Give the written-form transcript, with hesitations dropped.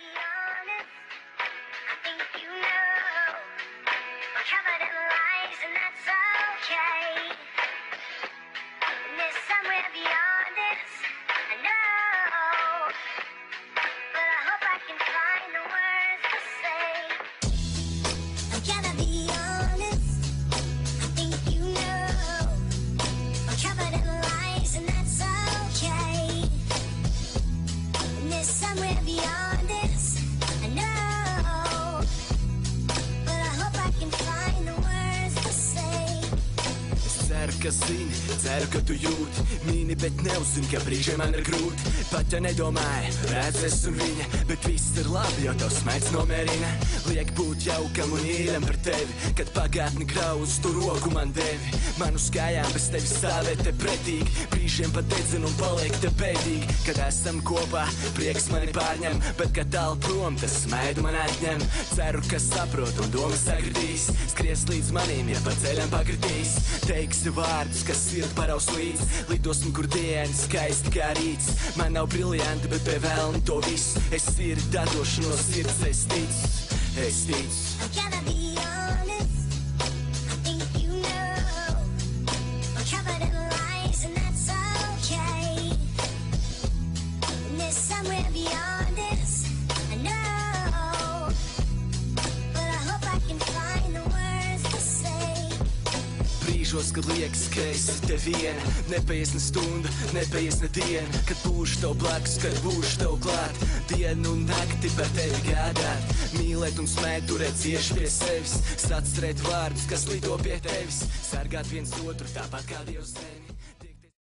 be honest, I think you know we're covered in lies, and that's okay. And there's somewhere beyond this, I know, but I hope I can find the words to say. I'm gonna be honest, I think you know we're covered in lies, and that's okay. And there's somewhere beyond this, I know, but I hope I can find the words to say. Es ceru, ka zini, ceru, ka tu jūti mīni, bet neuzini, ka brīžiem man ir grūti. Pat ja nedomāju, redz es un viņa, bet viss ir labi, jo tavs smaids nomierina. Liek būt jaukam un īļam par tevi, kad pagātni grauz, tu roku man devi. Man uz kājām bez tevi stāvēt te pretīgi, brīžiem pat dedzina un paliek te bēdīgi. Kad esam kopā, prieks mani pārņem, bet kad tālu prom, tas smaidu man atņem. Ceru, ka saprot un domas sagritīs, skries līdz manīm, ja pa ceļam pakritīs. Teiksi vārdus, kas sirdi paraus līdz, lidosim, kur diena skaisti kā rīts. Man nav briljanti, bet pie velni to visu es sirdi dadošu no sirds, es ticu, es ticu. I'm gonna be honest, I think you know we're covered in lies, and that's okay. And there's somewhere beyond this, I know, but I hope I can find the words to say. Brīžos, kad liekas, ka esi te viena, nepaies ne stunda, nepaies ne diena. Kad būšu tev blakus, kad būšu tev klāt, dienu un nakti par tevi gādāt. Mīlēt un smēt, turēt cieši pie sevis, sacerēt vārdus, kas lido pie tevis, sargāt viens otru tāpat kā Dievs zemi.